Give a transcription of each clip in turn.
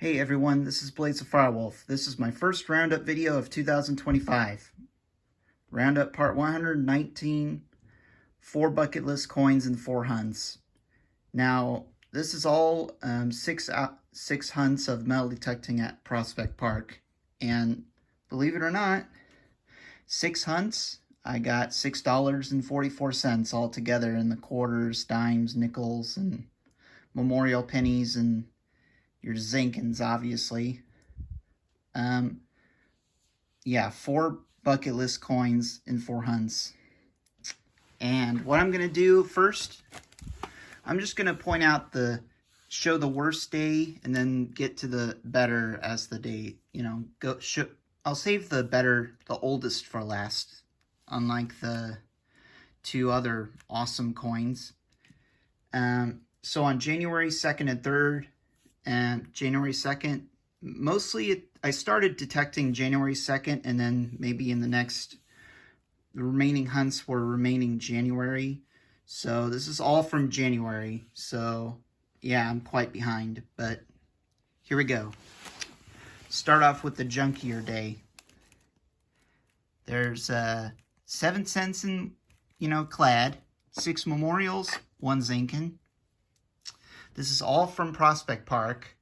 Hey everyone, this is Blades of Firewolf. This is my first Roundup video of 2025. Roundup Part 119, 4 bucket list coins and 4 hunts. Now, this is all six hunts of metal detecting at Prospect Park. And believe it or not, 6 hunts, I got $6.44 all together in the quarters, dimes, nickels, and memorial pennies, and your Zinkins, obviously. Yeah, 4 bucket list coins in 4 hunts. And what I'm going to do first, I'm just going to point out show the worst day and then get to the better as the day, I'll save the oldest for last, unlike the 2 other awesome coins. So on January 2nd and 3rd, and January 2nd, I started detecting January 2nd, and then maybe in the remaining hunts were remaining January. So this is all from January. So yeah, I'm quite behind, but here we go. Start off with the junkier day. There's 7 cents in, clad, 6 memorials, 1 Zinkin. This is all from Prospect Park.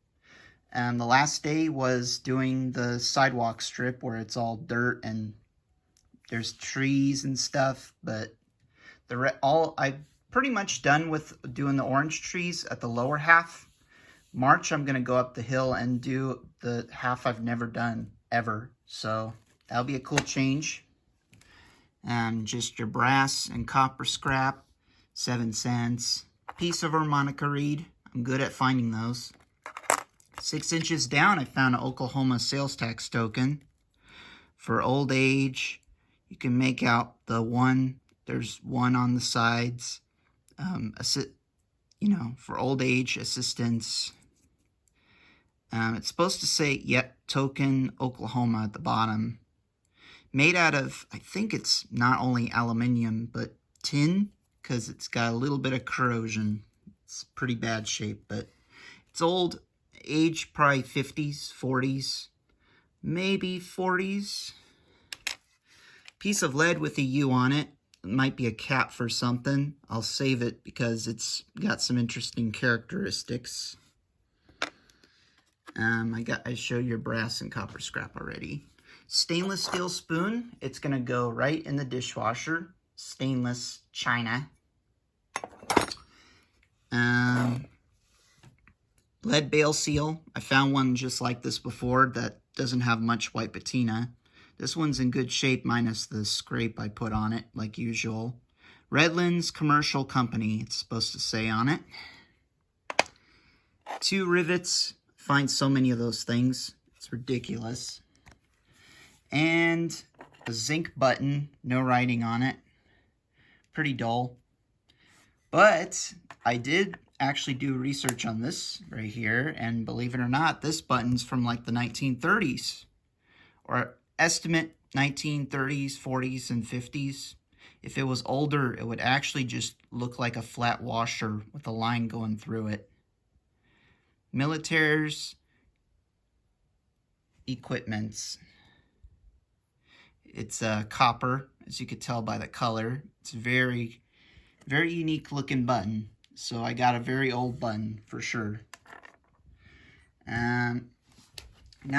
The last day was doing the sidewalk strip where it's all dirt and there's trees and stuff, but I'm pretty much done with doing the orange trees at the lower half. March, I'm going to go up the hill and do the half I've never done ever, so that'll be a cool change. Just your brass and copper scrap, 7 cents. Piece of harmonica reed. I'm good at finding those. 6 inches down, I found an Oklahoma sales tax token. For old age, you can make out the 1. There's 1 on the sides. For old age assistance. It's supposed to say, token Oklahoma at the bottom. Made out of, I think it's not only aluminium, but tin, because it's got a little bit of corrosion. It's pretty bad shape, but it's old. Age probably 50s, 40s, maybe 40s. Piece of lead with a U on it. It might be a cap for something. I'll save it because it's got some interesting characteristics. I showed your brass and copper scrap already. Stainless steel spoon. It's going to go right in the dishwasher. Stainless china. Lead bale seal. I found one just like this before that doesn't have much white patina. This one's in good shape minus the scrape I put on it like usual. Redlands Commercial Company, it's supposed to say on it. 2 rivets. Find so many of those things. It's ridiculous. And a zinc button, no writing on it. Pretty dull. But I did actually do research on this right here, and believe it or not, this button's from like the 1930s, or estimate 1930s, 40s, and 50s. If it was older, it would actually just look like a flat washer with a line going through it. Militaires equipments. It's copper, as you could tell by the color. It's very, very unique looking button. So I got a very old button for sure. Now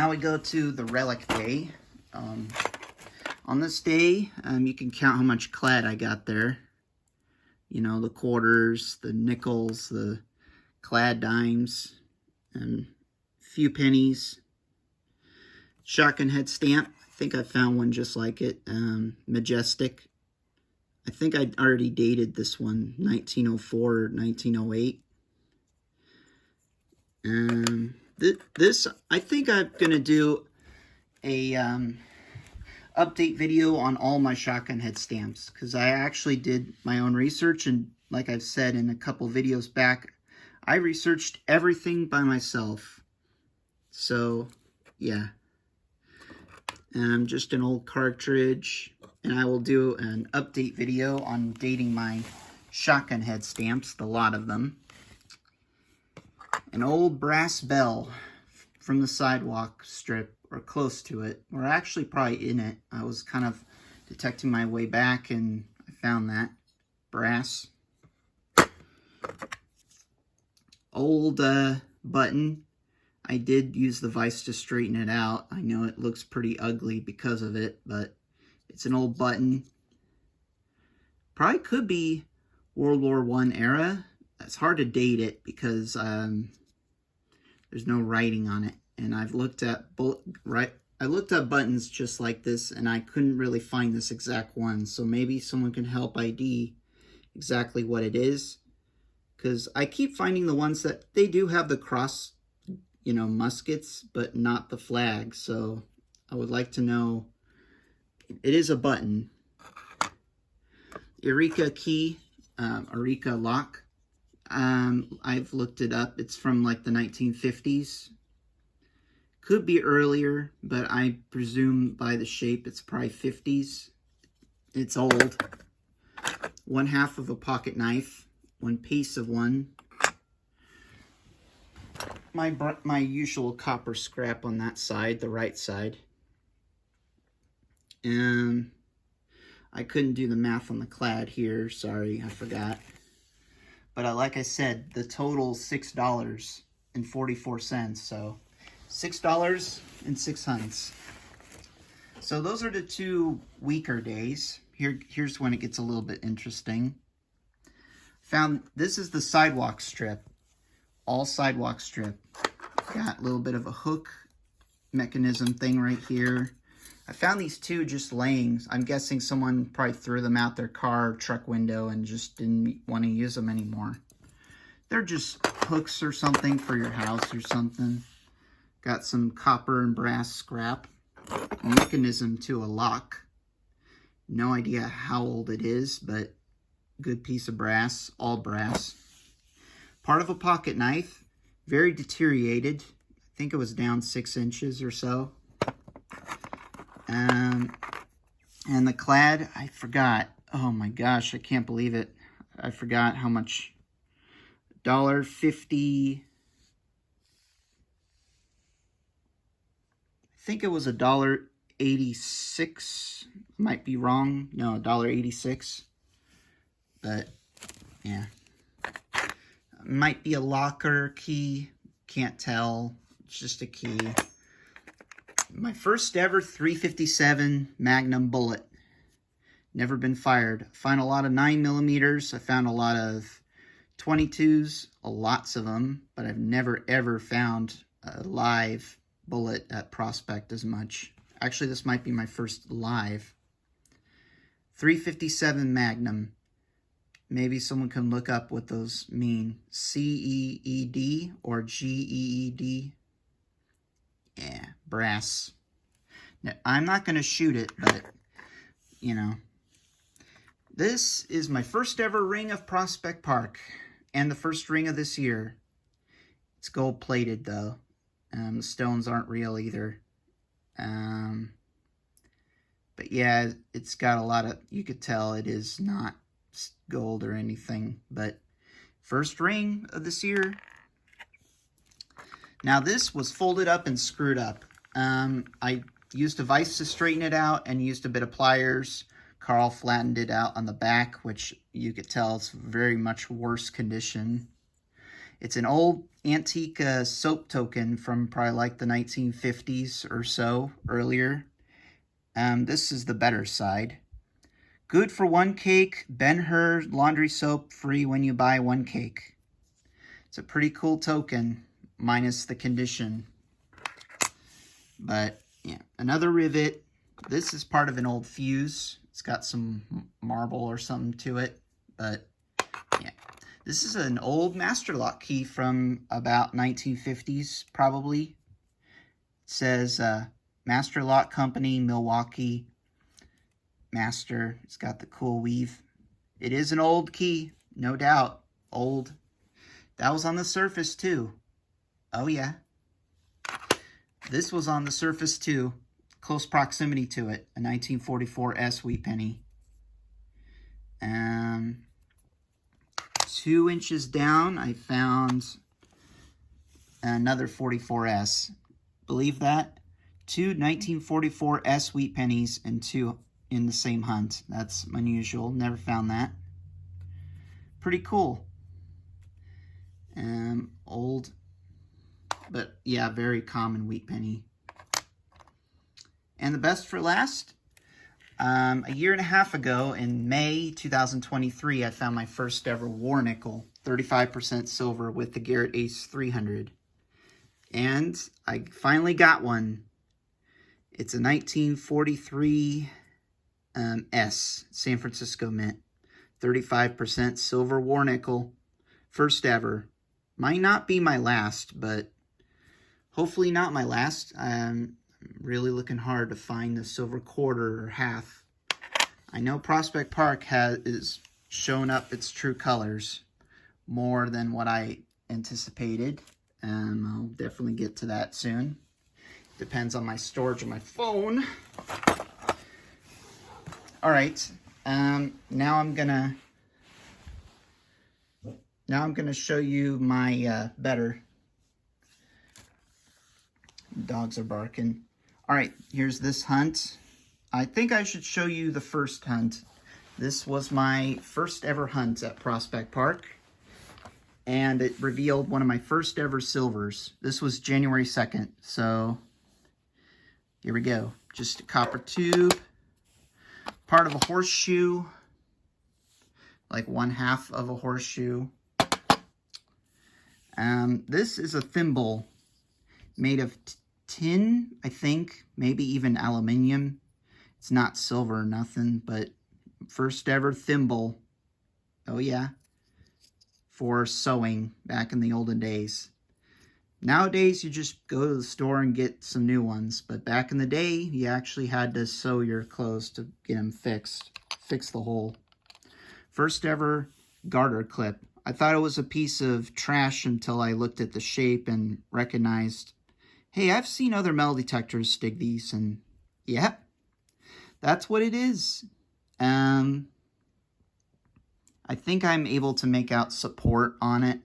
we go to the relic day. On this day, you can count how much clad I got there. The quarters, the nickels, the clad dimes, and a few pennies. Shotgun head stamp. I think I found one just like it. Majestic. I think I already dated this one, 1904 or 1908. This, I think I'm going to do a update video on all my shotgun head stamps, because I actually did my own research, and like I've said in a couple videos back, I researched everything by myself. So, yeah. Just an old cartridge. And I will do an update video on dating my shotgun head stamps, the lot of them. An old brass bell from the sidewalk strip, or close to it, or actually probably in it. I was kind of detecting my way back and I found that. Brass. Old button. I did use the vise to straighten it out. I know it looks pretty ugly because of it, but it's an old button. Probably could be World War I era. It's hard to date it because there's no writing on it. And I've looked at buttons just like this, and I couldn't really find this exact one. So maybe someone can help ID exactly what it is, because I keep finding the ones that they do have the cross, you know, muskets, but not the flag. So I would like to know. It is a button. Eureka key, Eureka lock. I've looked it up. It's from like the 1950s. Could be earlier, but I presume by the shape it's probably 50s. It's old. 1/2 of a pocket knife. 1 piece of one. My usual copper scrap on that side, the right side. And I couldn't do the math on the clad here. Sorry, I forgot. But like I said, the total $6.44. So $6.06. So those are the 2 weaker days. Here's when it gets a little bit interesting. This is the sidewalk strip. All sidewalk strip. Got a little bit of a hook mechanism thing right here. I found these 2 just laying. I'm guessing someone probably threw them out their car truck window and just didn't want to use them anymore. They're just hooks or something for your house or something. Got some copper and brass scrap. Mechanism to a lock. No idea how old it is, but good piece of brass. All brass. Part of a pocket knife. Very deteriorated. I think it was down 6 inches or so. And the clad, I forgot. Oh my gosh, I can't believe it. I forgot how much. $1.50. I think it was $1.86. Might be wrong. No, $1.86. But yeah, might be a locker key. Can't tell. It's just a key. My first ever .357 Magnum bullet. Never been fired. I found a lot of 9mm. I found a lot of 22s, lots of them, but I've never ever found a live bullet at Prospect as much. Actually, this might be my first live. .357 Magnum. Maybe someone can look up what those mean. CEED or GEED. Yeah, brass. Now, I'm not going to shoot it, but, you know. This is my first ever ring of Prospect Park, and the first ring of this year. It's gold plated though. The stones aren't real either. But yeah, it's got a lot of, you could tell it is not gold or anything, but first ring of this year. Now this was folded up and screwed up. I used a vise to straighten it out and used a bit of pliers. Carl flattened it out on the back, which you could tell it's very much worse condition. It's an old antique soap token from probably like the 1950s or so, earlier. This is the better side. Good for 1 cake. Ben-Hur laundry soap free when you buy 1 cake. It's a pretty cool token, minus the condition. But yeah, another rivet. This is part of an old fuse. It's got some marble or something to it, but yeah. This is an old master lock key from about 1950s, probably. It says Master Lock Company, Milwaukee. Master. It's got the cool weave. It is an old key, no doubt. Old. That was on the surface too. Oh yeah. This was on the surface too. Close proximity to it. A 1944 S wheat penny. 2 inches down, I found another 44S. Believe that? 2 1944 S wheat pennies and 2 in the same hunt. That's unusual. Never found that. Pretty cool. Old, but yeah, very common wheat penny. And the best for last, a year and a half ago in May 2023, I found my first ever war nickel, 35% silver with the Garrett Ace 300. And I finally got one. It's a 1943 S, San Francisco Mint. 35% silver war nickel. First ever. Might not be my last, but hopefully not my last. I'm really looking hard to find the silver quarter or half. I know Prospect Park is showing up its true colors more than what I anticipated. I'll definitely get to that soon. Depends on my storage of my phone. All right. Now I'm gonna show you my better. Dogs are barking. All right, here's this hunt. I think I should show you the first hunt. This was my first ever hunt at Prospect Park, and it revealed one of my first ever silvers. This was January 2nd, so here we go. Just a copper tube, part of a horseshoe, like 1/2 of a horseshoe. This is a thimble made of tin, I think, maybe even aluminium. It's not silver or nothing, but first ever thimble. Oh yeah, for sewing back in the olden days. Nowadays, you just go to the store and get some new ones, but back in the day, you actually had to sew your clothes to get them fixed, fix the hole. First ever garter clip. I thought it was a piece of trash until I looked at the shape and recognized, hey, I've seen other metal detectors stick these, and yeah, that's what it is. I think I'm able to make out support on it.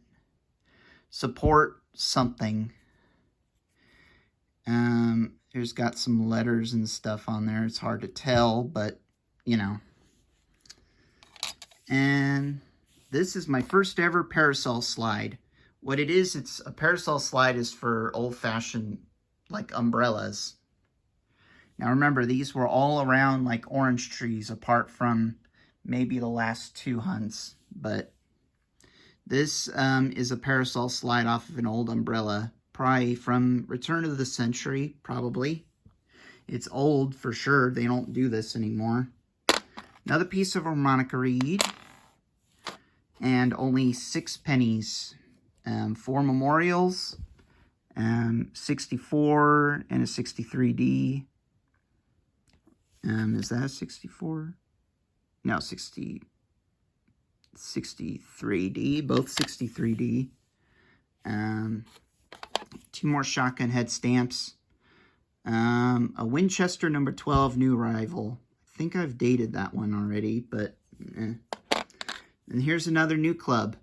Support something. There's got some letters and stuff on there. It's hard to tell, but, you know. And this is my first ever parasol slide. What it is, it's a parasol slide is for old-fashioned, like, umbrellas. Now remember, these were all around like orange trees, apart from maybe the last 2 hunts. But this is a parasol slide off of an old umbrella, probably from return of the century, probably. It's old for sure. They don't do this anymore. Another piece of harmonica reed. And only 6 pennies. 4 memorials. 64 and a 63D. Is that a 64? No, 63D. Both 63D. 2 more shotgun head stamps. A Winchester number 12 new arrival. I think I've dated that one already, but And here's another new club.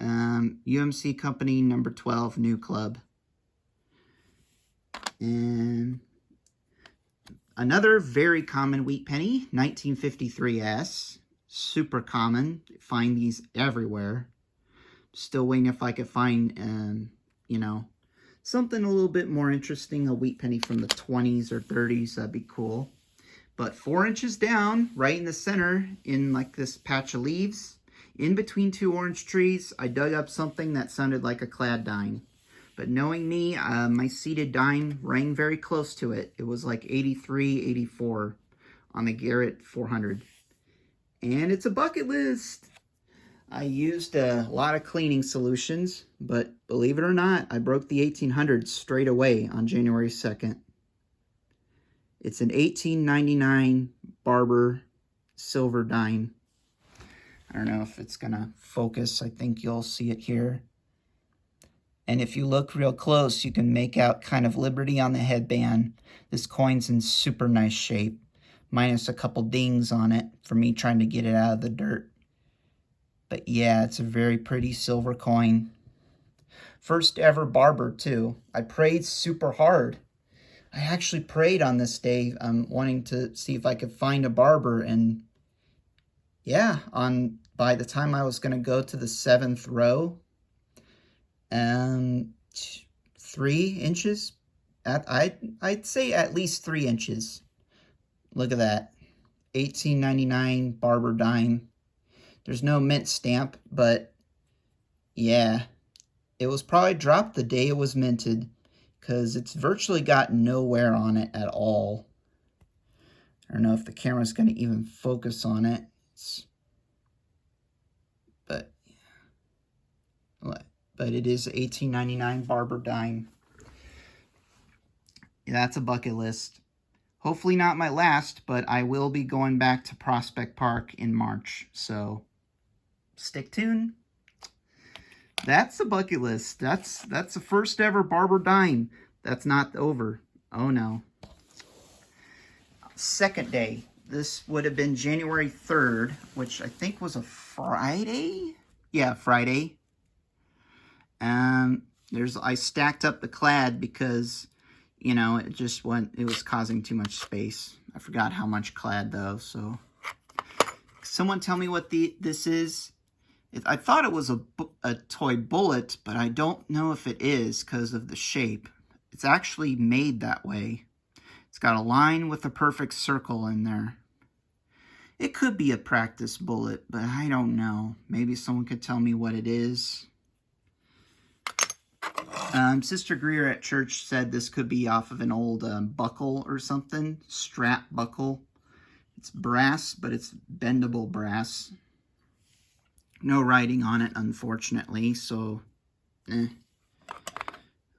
UMC Company number 12 new club. And another very common wheat penny, 1953 S. Super common. Find these everywhere. Still waiting if I could find, you know, something a little bit more interesting. A wheat penny from the 20s or 30s. That'd be cool. But 4 inches down, right in the center, in like this patch of leaves, in between 2 orange trees, I dug up something that sounded like a clad dime. But knowing me, my seated dime rang very close to it. It was like 83, 84 on the Garrett 400. And it's a bucket list. I used a lot of cleaning solutions, but believe it or not, I broke the 1800s straight away on January 2nd. It's an 1899 Barber silver dime. I don't know if it's going to focus. I think you'll see it here. And if you look real close, you can make out kind of Liberty on the headband. This coin's in super nice shape, minus a couple dings on it for me trying to get it out of the dirt. But yeah, it's a very pretty silver coin. First ever Barber, too. I prayed super hard I actually prayed on this day, wanting to see if I could find a barber, and yeah, by the time I was going to go to the 7th row, 3 inches, I'd say at least 3 inches. Look at that, $18.99 barber dime. There's no mint stamp, but yeah, it was probably dropped the day it was minted, because it's virtually got no wear on it at all. I don't know if the camera's going to even focus on it. But it is $18.99 barber dime. Yeah, that's a bucket list. Hopefully not my last, but I will be going back to Prospect Park in March. So stick tuned. That's the bucket list. That's the first ever barber dime. That's not over. Oh no. Second day. This would have been January 3rd, which I think was a Friday. Yeah, Friday. I stacked up the clad because, you know, it was causing too much space. I forgot how much clad though, so. Someone tell me what this is. I thought it was a toy bullet, but I don't know if it is because of the shape. It's actually made that way. It's got a line with a perfect circle in there. It could be a practice bullet, but I don't know. Maybe someone could tell me what it is. Sister Greer at church said this could be off of an old buckle or something. Strap buckle. It's brass, but it's bendable brass. No writing on it, unfortunately, so A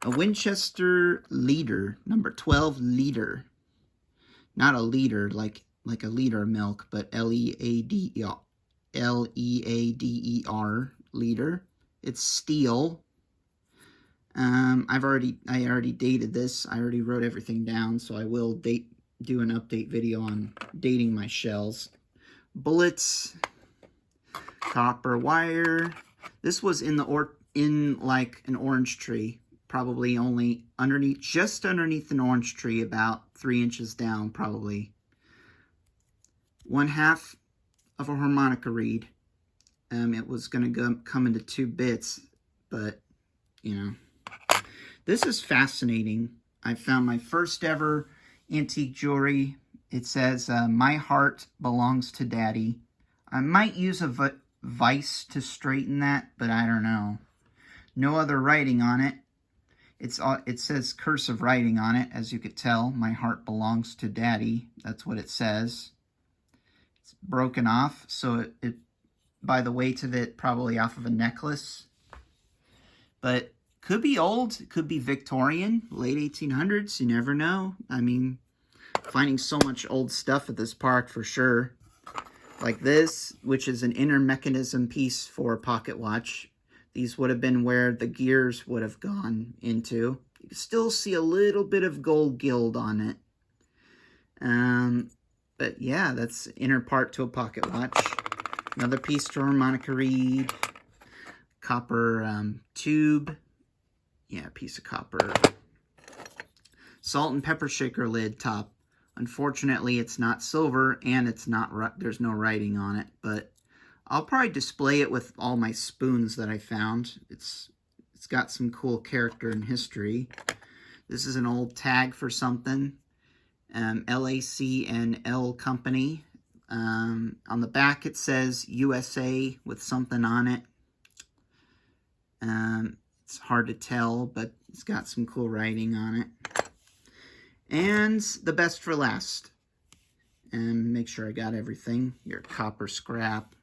Winchester leader, number 12 liter. Not a liter like a liter of milk, but L-E-A-D-E-R, liter. It's steel. I already dated this. I already wrote everything down, so I will do an update video on dating my shells. Bullets, copper wire. This was in like an orange tree, probably only just underneath an orange tree, about 3 inches down, probably. 1/2 of a harmonica reed. It was going to come into 2 bits, but you know. This is fascinating. I found my first ever antique jewelry. It says, "My heart belongs to Daddy." I might use a vise to straighten that, but I don't know. No other writing on it. It says cursive writing on it, as you could tell. "My heart belongs to Daddy." That's what it says. It's broken off, so it by the weight of it, probably off of a necklace. But could be old, could be Victorian, late 1800s, you never know. I mean, finding so much old stuff at this park for sure. Like this, which is an inner mechanism piece for a pocket watch. These would have been where the gears would have gone into. You can still see a little bit of gold gild on it. But yeah, that's inner part to a pocket watch. Another piece to harmonica reed. Copper tube. Yeah, piece of copper. Salt and pepper shaker lid top. Unfortunately, it's not silver, and there's no writing on it, but I'll probably display it with all my spoons that I found. It's got some cool character and history. This is an old tag for something. LAC&L Company. On the back it says USA with something on it. It's hard to tell, but it's got some cool writing on it. And the best for last. And make sure I got everything. Your copper scrap.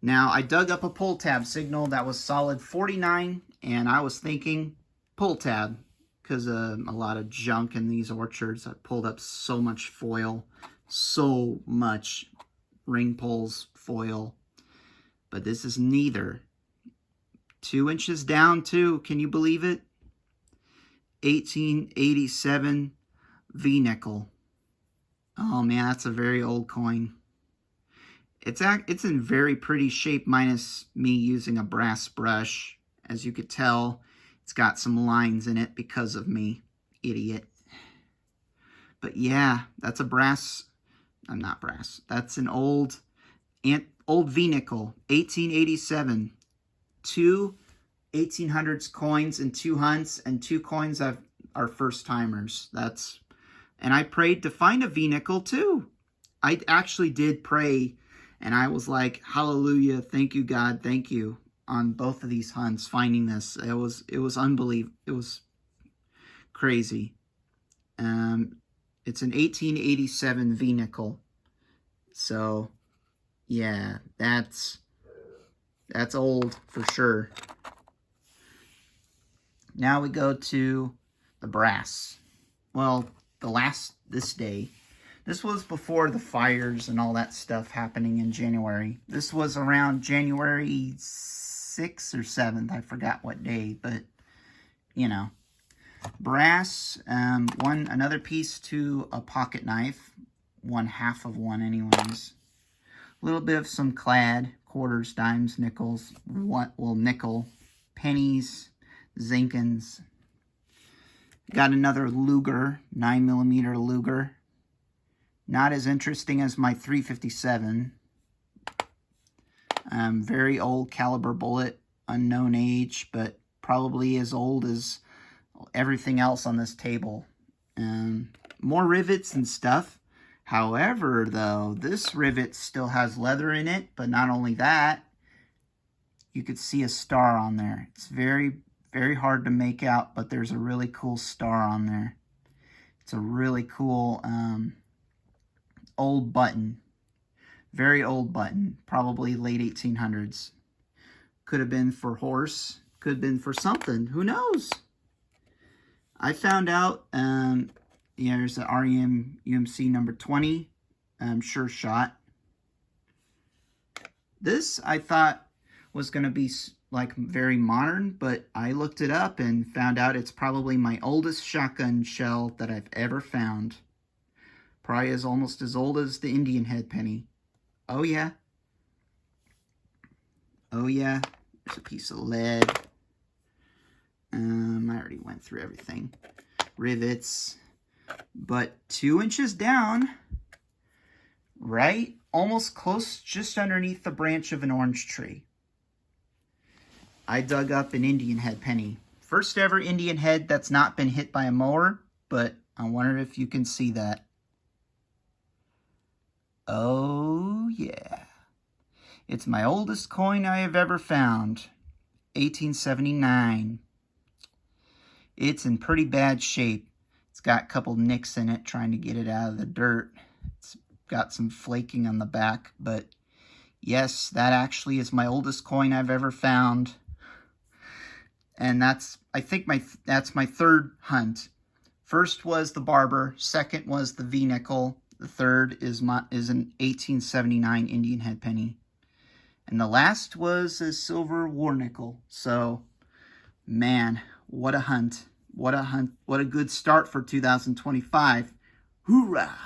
Now, I dug up a pull tab signal that was solid 49, and I was thinking pull tab, because a lot of junk in these orchards. I pulled up so much foil, so much ring pulls foil, but this is neither. 2 inches down too, can you believe it? 1887 V-nickel. Oh man, that's a very old coin. It's in very pretty shape, minus me using a brass brush. As you could tell, it's got some lines in it because of me. idiot. But yeah, that's a brass. I'm not brass. That's an old V-nickel, 1887. 2 1800s coins and 2 hunts, and 2 coins are first timers. And I prayed to find a V-nickel too. I actually did pray, and I was like, hallelujah, thank you, God, thank you, on both of these hunts, finding this. It was unbelievable. It was crazy. It's an 1887 V-nickel. So, yeah, that's old for sure. Now we go to the brass. Well, this day. This was before the fires and all that stuff happening in January. This was around January 6th or 7th. I forgot what day, but, you know. Brass, another piece to a pocket knife. 1/2 of one anyways. A little bit of some clad, quarters, dimes, nickels, nickel, pennies, zinkins. Got another Luger, 9mm Luger. Not as interesting as my .357. Very old caliber bullet, unknown age, but probably as old as everything else on this table. More rivets and stuff. However, though, this rivet still has leather in it, but not only that, you could see a star on there. It's very, very hard to make out, but there's a really cool star on there. It's a really cool old button. Very old button. Probably late 1800s. Could have been for horse. Could have been for something. Who knows? I found out, there's the REM UMC number 20. Sure shot. This, I thought, was going to be like very modern, but I looked it up and found out it's probably my oldest shotgun shell that I've ever found. Probably is almost as old as the Indian head penny. Oh yeah. Oh yeah. There's a piece of lead. I already went through everything. Rivets. But 2 inches down, right, almost close, just underneath the branch of an orange tree, I dug up an Indian head penny. First ever Indian head that's not been hit by a mower, but I wonder if you can see that. Oh, yeah. It's my oldest coin I have ever found. 1879. It's in pretty bad shape. It's got a couple nicks in it trying to get it out of the dirt. It's got some flaking on the back, but yes, that actually is my oldest coin I've ever found. And I think that's my third hunt. First was the barber, second was the V-nickel, the third is an 1879 Indian head penny. And the last was a silver war nickel. So, man, what a hunt. What a hunt. What a good start for 2025. Hoorah!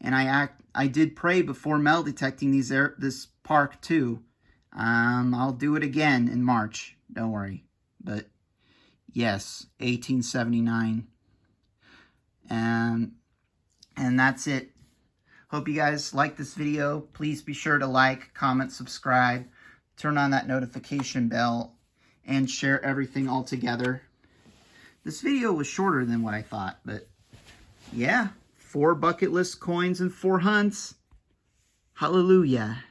And I did pray before metal detecting this park too. I'll do it again in March. Don't worry. But yes, 1879. And that's it. Hope you guys like this video. Please be sure to like, comment, subscribe, turn on that notification bell, and share everything all together. This video was shorter than what I thought, but yeah, 4 bucket list coins and 4 hunts. Hallelujah.